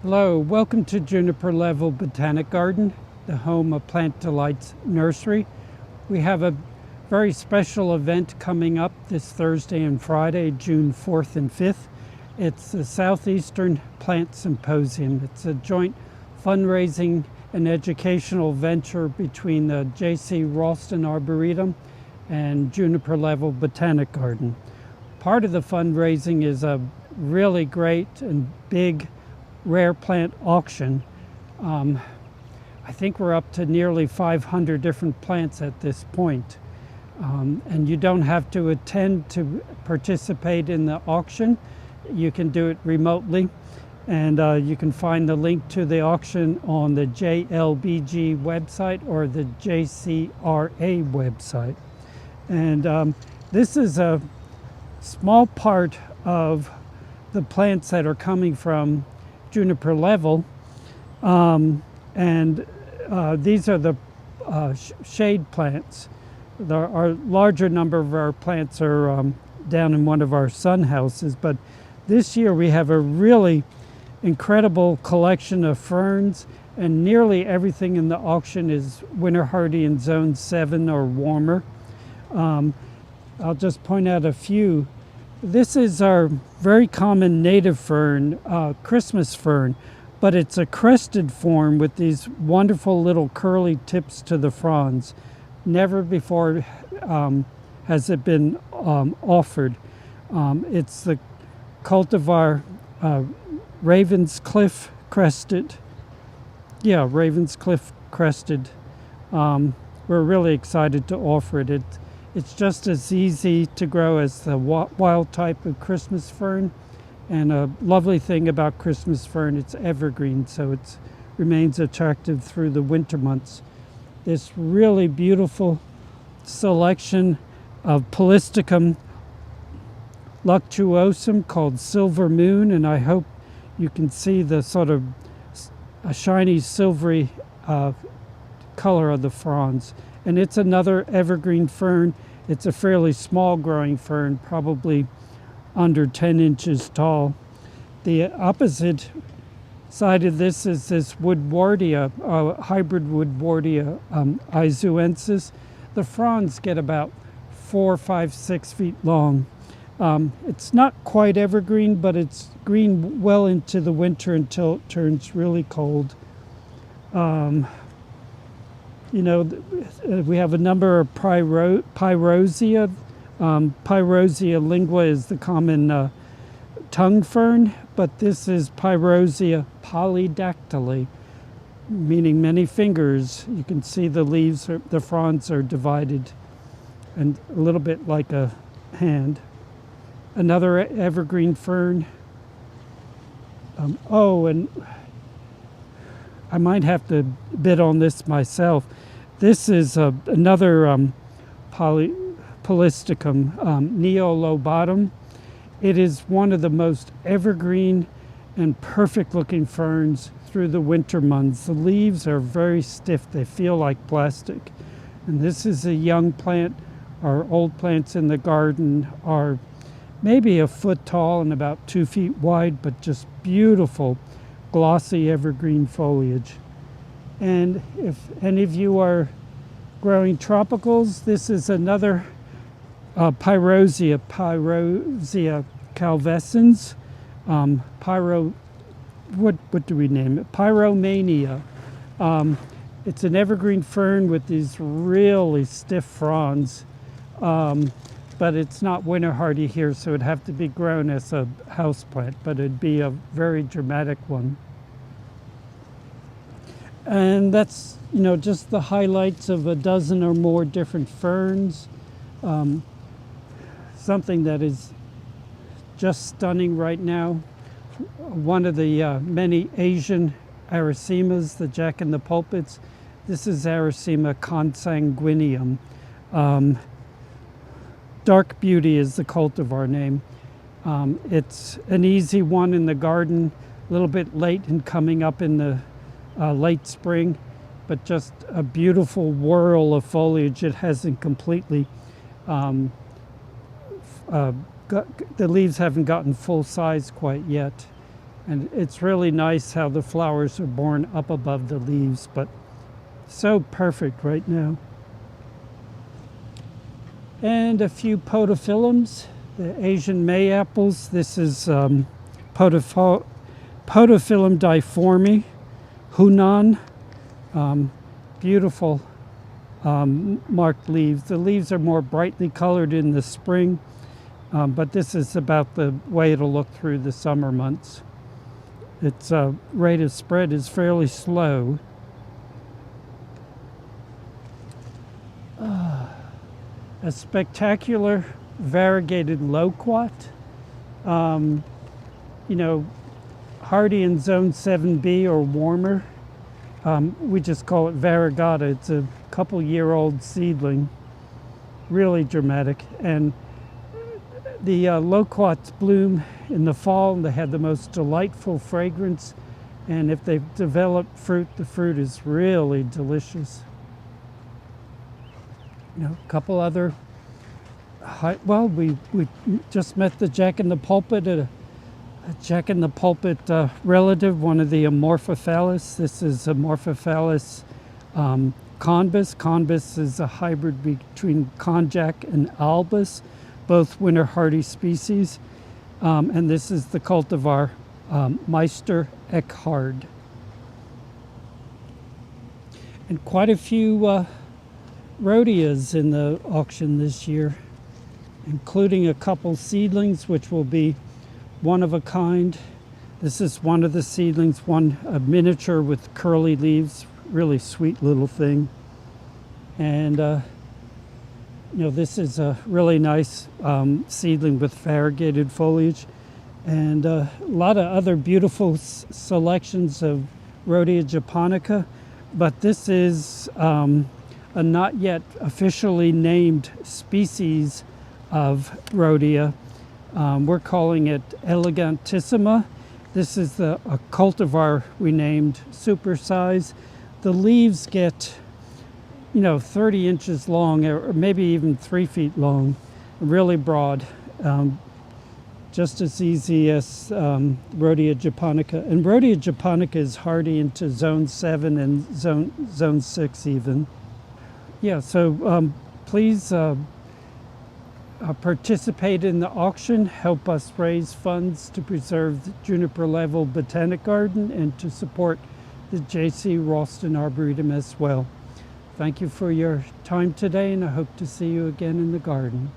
Hello, welcome to Juniper Level Botanic Garden, the home of Plant Delights Nursery. We have a very special event coming up this Thursday and Friday, June 4th and 5th. It's the Southeastern Plant Symposium. It's a joint fundraising and educational venture between the J.C. Ralston Arboretum and Juniper Level Botanic Garden. Part of the fundraising is a really great and big rare plant auction. I think we're up to nearly 500 different plants at this point. And you don't have to attend to participate in the auction. You can do it remotely. And you can find the link to the auction on the JLBG website or the JCRA website. And this is a small part of the plants that are coming from Juniper Level, and these are the shade plants. Our larger number of our plants are down in one of our sun houses, but this year we have a really incredible collection of ferns, and nearly everything in the auction is winter hardy in zone 7 or warmer. I'll just point out a few. This is our very common native fern, Christmas fern, but it's a crested form with these wonderful little curly tips to the fronds. Never before has it been offered. It's the cultivar Ravenscliff crested. Yeah, Ravenscliff crested. We're really excited to offer it. It's just as easy to grow as the wild type of Christmas fern. And a lovely thing about Christmas fern, it's evergreen, so it remains attractive through the winter months. This really beautiful selection of Polystichum luctuosum called Silver Moon, and I hope you can see the sort of a shiny silvery color of the fronds. And it's another evergreen fern. It's a fairly small growing fern, probably under 10 inches tall. The opposite side of this is this Woodwardia, hybrid Woodwardia izuensis. The fronds get about 4, 5, 6 feet long. It's not quite evergreen, but it's green well into the winter until it turns really cold. We have a number of pyrosia. Pyrosia lingua is the common tongue fern, but this is Pyrosia polydactyly, meaning many fingers. You can see the leaves, the fronds are divided and a little bit like a hand. Another evergreen fern. And I might have to bid on this myself. This is another Polystichum neolobatum. It is one of the most evergreen and perfect looking ferns through the winter months. The leaves are very stiff, they feel like plastic. And this is a young plant. Our old plants in the garden are maybe a foot tall and about 2 feet wide, but just beautiful glossy evergreen foliage. And if any of you are growing tropicals, this is another Pyrosia calvescens. What do we name it? Pyromania. It's an evergreen fern with these really stiff fronds, but it's not winter hardy here, so it'd have to be grown as a houseplant, but it'd be a very dramatic one. And that's, just the highlights of a dozen or more different ferns. Something that is just stunning right now. One of the many Asian Arisemas, the jack-in-the-pulpits. This is Arisema consanguineum. Dark Beauty is the cultivar name. It's an easy one in the garden, a little bit late in coming up in the late spring, but just a beautiful whirl of foliage. It hasn't completely, the leaves haven't gotten full size quite yet. And it's really nice how the flowers are born up above the leaves, but so perfect right now. And a few podophyllums, the Asian May apples. This is Podophyllum difforme, Hunan. Beautiful marked leaves. The leaves are more brightly colored in the spring, but this is about the way it'll look through the summer months. Its rate of spread is fairly slow. A spectacular variegated loquat. Hardy in zone 7B or warmer. We just call it variegata. It's a couple-year-old seedling, really dramatic. And the loquats bloom in the fall, and they have the most delightful fragrance. And if they've developed fruit, the fruit is really delicious. A couple other, we just met the jack-in-the-pulpit, a jack-in-the-pulpit relative, one of the Amorphophallus. This is Amorphophallus conbus. Conbus is a hybrid between konjac and albus, both winter hardy species. And this is the cultivar Meister Eckhard. And quite a few rhodias in the auction this year, including a couple seedlings, which will be one of a kind. This is one of the seedlings, a miniature with curly leaves, really sweet little thing. And this is a really nice seedling with variegated foliage, and a lot of other beautiful selections of Rhodia japonica. But this is a not yet officially named species of Rhodia. We're calling it elegantissima. This is a cultivar we named supersize. The leaves get 30 inches long, or maybe even 3 feet long, really broad, just as easy as Rhodia japonica. And Rhodia japonica is hardy into zone 7 and zone 6 even. Yeah, so please participate in the auction, help us raise funds to preserve the Juniper Level Botanic Garden and to support the J.C. Ralston Arboretum as well. Thank you for your time today, and I hope to see you again in the garden.